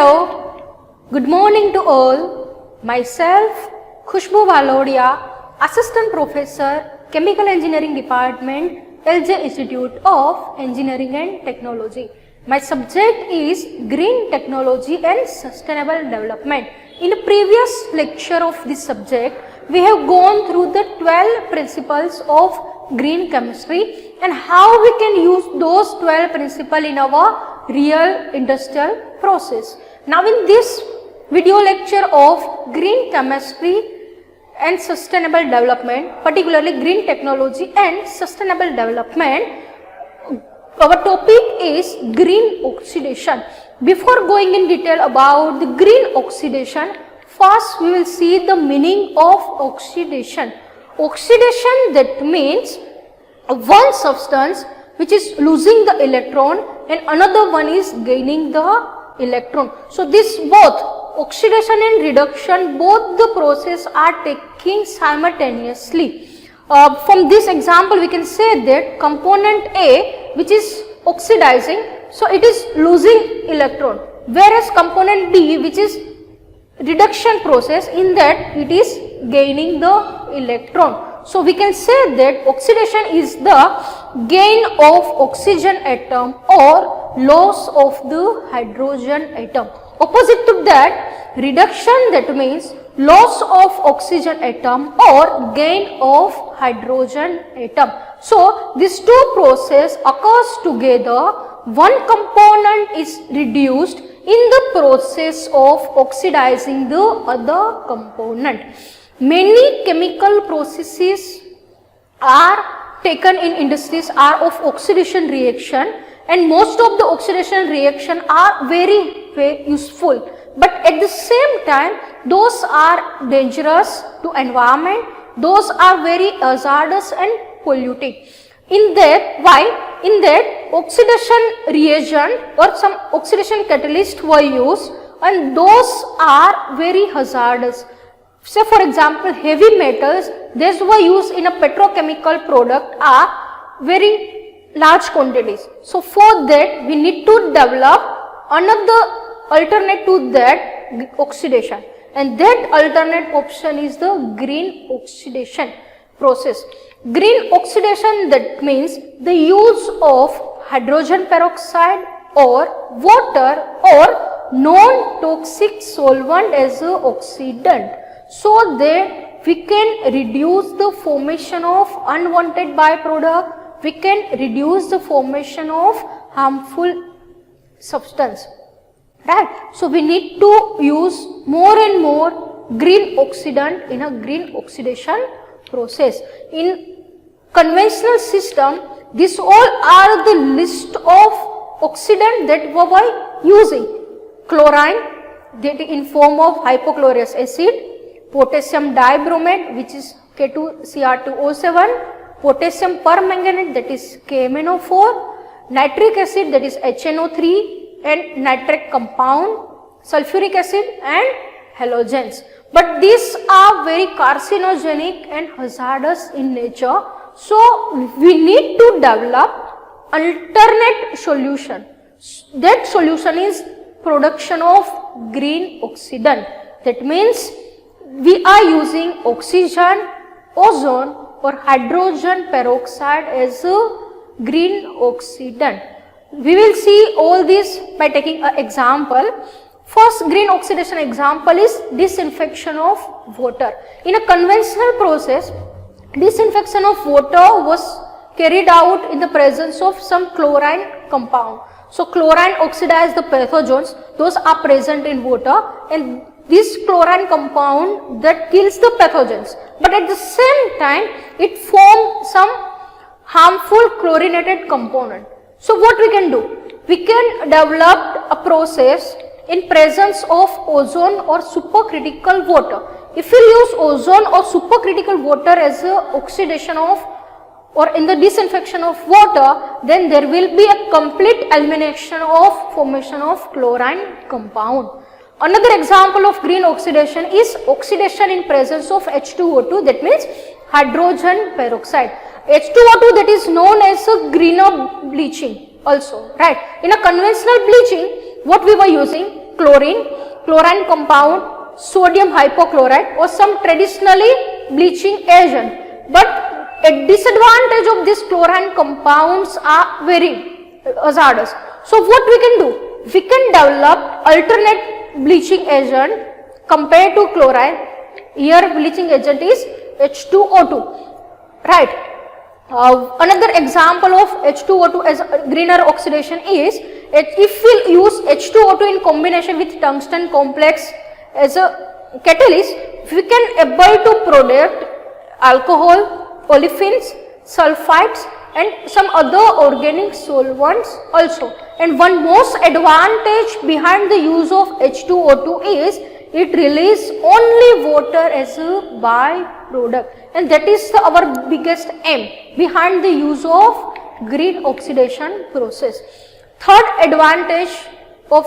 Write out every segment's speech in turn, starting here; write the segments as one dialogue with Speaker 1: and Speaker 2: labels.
Speaker 1: Hello, good morning to all. Myself, Khushbu Valodia, Assistant Professor, Chemical Engineering Department, LJ Institute of Engineering and Technology. My subject is Green Technology and Sustainable Development. In the previous lecture of this subject, we have gone through the 12 principles of green chemistry and how we can use those 12 principles in our real industrial process. Now in this video lecture of green chemistry and sustainable development, particularly green technology and sustainable development, our topic is green oxidation. Before going in detail about the green oxidation, first we will see the meaning of oxidation. Oxidation, that means one substance which is losing the electron and another one is gaining the electron. So this both oxidation and reduction, both the process are taking simultaneously. From this example we can say that component A, which is oxidizing, so it is losing electron, whereas component B, which is reduction process, in that it is gaining the electron. So we can say that oxidation is the gain of oxygen atom or loss of the hydrogen atom. Opposite to that, reduction, that means loss of oxygen atom or gain of hydrogen atom. So these two processes occurs together. One component is reduced in the process of oxidizing the other component. Many chemical processes are taken in industries are of oxidation reaction, and most of the oxidation reaction are very useful, but at the same time those are dangerous to environment, those are very hazardous and polluting. In that, why? In that oxidation reagent or some oxidation catalyst were used, and those are very hazardous. Say for example, heavy metals, these were used in a petrochemical product are very large quantities. So for that we need to develop another alternate to that oxidation, and that alternate option is the green oxidation process. Green oxidation, that means the use of hydrogen peroxide or water or non-toxic solvent as an oxidant, so that we can reduce the formation of unwanted byproduct, we can reduce the formation of harmful substance, right? So we need to use more and more green oxidant in a green oxidation process. In conventional system, these all are the list of oxidant that we were using. Chlorine, that in form of hypochlorous acid, potassium dibromate, which is K2Cr2O7, potassium permanganate, that is KMnO4, nitric acid, that is HNO3, and nitric compound, sulfuric acid and halogens. But these are very carcinogenic and hazardous in nature, so we need to develop alternate solution. That solution is production of green oxidant. That means we are using oxygen, ozone or hydrogen peroxide as a green oxidant. We will see all this by taking an example. First green oxidation example is disinfection of water. In a conventional process, disinfection of water was carried out in the presence of some chlorine compound. So chlorine oxidizes the pathogens, those are present in water, and this chlorine compound that kills the pathogens, but at the same time it forms some harmful chlorinated component. So what we can do? We can develop a process in presence of ozone or supercritical water. If we use ozone or supercritical water as a oxidation of or in the disinfection of water, then there will be a complete elimination of formation of chlorine compound. Another example of green oxidation is oxidation in presence of H2O2, that means hydrogen peroxide. H2O2, that is known as a greener bleaching also, right? In a conventional bleaching, what we were using? chlorine compound, sodium hypochlorite, or some traditionally bleaching agent. But a disadvantage of these chlorine compounds are very hazardous. So what we can do? We can develop alternate bleaching agent compared to chlorine. Here bleaching agent is H2O2, right? Another example of H2O2 as greener oxidation is if we use H2O2 in combination with tungsten complex as a catalyst, we can able to produce alcohol, olefins, sulfides and some other organic solvents also. And one most advantage behind the use of H2O2 is it releases only water as a byproduct, and that is our biggest aim behind the use of green oxidation process. Third advantage of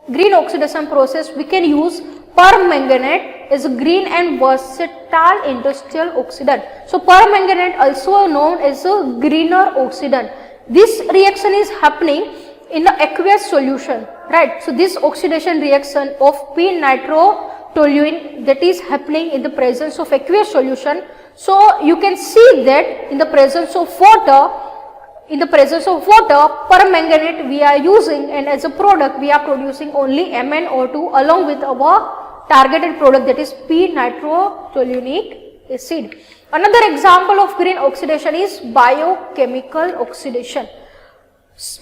Speaker 1: green oxidation process, we can use permanganate as a green and versatile industrial oxidant. So permanganate also known as a greener oxidant. This reaction is happening in the aqueous solution, right? So this oxidation reaction of p-nitrotoluene that is happening in the presence of aqueous solution. So you can see that in the presence of water, permanganate we are using, and as a product we are producing only MnO2 along with our targeted product, that is p-nitrotoluenic acid. Another example of green oxidation is biochemical oxidation.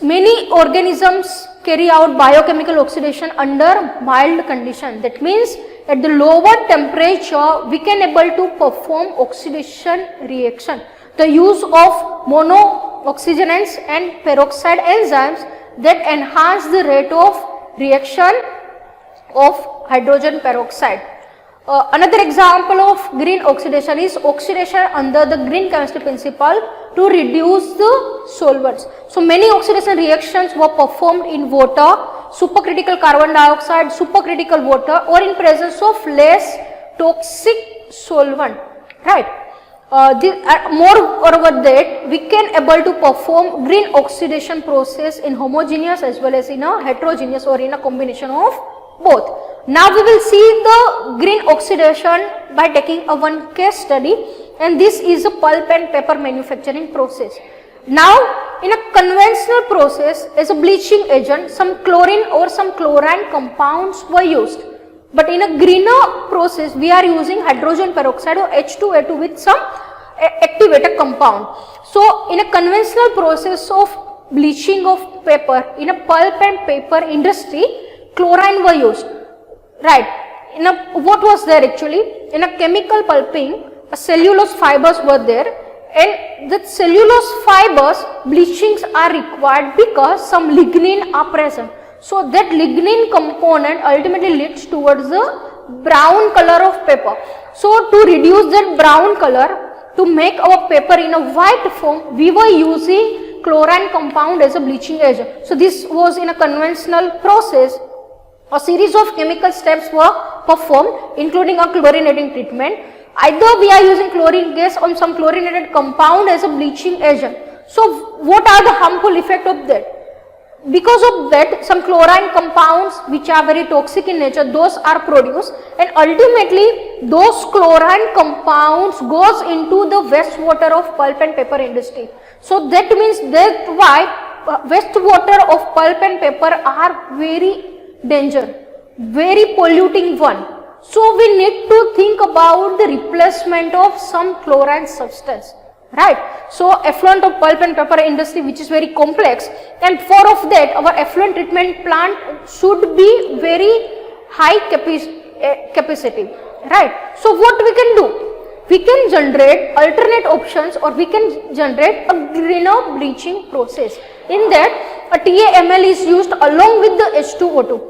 Speaker 1: Many organisms carry out biochemical oxidation under mild condition. That means at the lower temperature we can able to perform oxidation reaction. The use of monooxygenants and peroxide enzymes that enhance the rate of reaction of hydrogen peroxide. Another example of green oxidation is oxidation under the green chemistry principle to reduce the solvents. So many oxidation reactions were performed in water, supercritical carbon dioxide, supercritical water, or in presence of less toxic solvent, right? Moreover that we can able to perform green oxidation process in homogeneous as well as in a heterogeneous or in a combination of both. Now we will see the green oxidation by taking a one case study, and this is a pulp and paper manufacturing process. Now in a conventional process as a bleaching agent, some chlorine or some chlorine compounds were used, but in a greener process we are using hydrogen peroxide or H2O2 with some activator compound. So in a conventional process of bleaching of paper in a pulp and paper industry, chlorine were used, right? What was there actually? In a chemical pulping, cellulose fibers were there, and the cellulose fibers bleachings are required because some lignin are present. So that lignin component ultimately leads towards the brown color of paper. So to reduce that brown color, to make our paper in a white form, we were using chlorine compound as a bleaching agent. So this was in a conventional process. A series of chemical steps were performed, including a chlorinating treatment. Either we are using chlorine gas on some chlorinated compound as a bleaching agent. So what are the harmful effects of that? Because of that, some chlorine compounds which are very toxic in nature, those are produced, and ultimately those chlorine compounds goes into the wastewater of pulp and paper industry. So that means that why wastewater of pulp and paper are very very polluting one. So we need to think about the replacement of some chlorine substance, right? So effluent of pulp and paper industry, which is very complex, and for of that our effluent treatment plant should be very high capacity, right? So what we can do? We can generate alternate options, or we can generate a greener bleaching process. In that, a TAML is used along with the H2O2.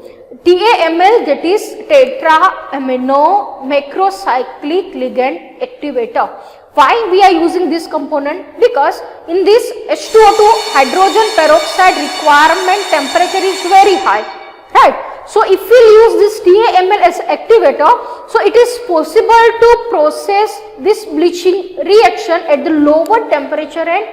Speaker 1: TAML, that is tetra amino macrocyclic ligand activator. Why we are using this component? Because in this H2O2 hydrogen peroxide requirement temperature is very high, right? So if we use this TAML as activator, so it is possible to process this bleaching reaction at the lower temperature and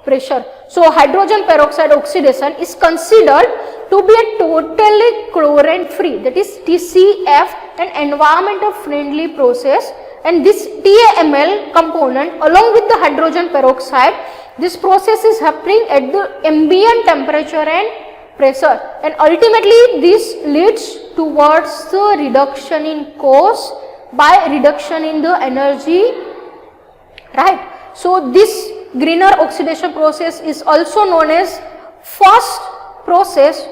Speaker 1: pressure. So hydrogen peroxide oxidation is considered to be a totally chlorine free, that is TCF, an environmental friendly process, and this TAML component along with the hydrogen peroxide, this process is happening at the ambient temperature and pressure, and ultimately this leads towards the reduction in cost by reduction in the energy, right. So this greener oxidation process is also known as first process,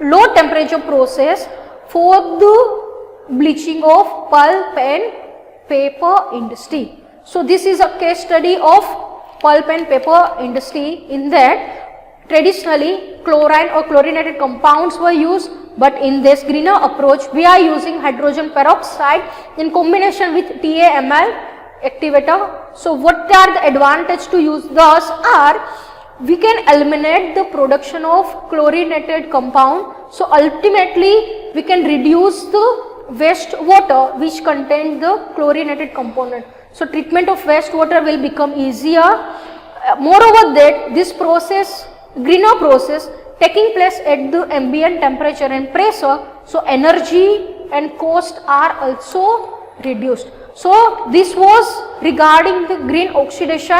Speaker 1: low temperature process for the bleaching of pulp and paper industry. So this is a case study of pulp and paper industry. In that traditionally chlorine or chlorinated compounds were used, but in this greener approach we are using hydrogen peroxide in combination with TAML activator. So what are the advantage to use those are, we can eliminate the production of chlorinated compound. So ultimately we can reduce the wastewater which contain the chlorinated component. So treatment of wastewater will become easier. Moreover that this process, greener process taking place at the ambient temperature and pressure, so energy and cost are also reduced. So this was regarding the green oxidation.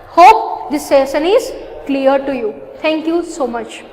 Speaker 1: Hope this session is clear to you. Thank you so much.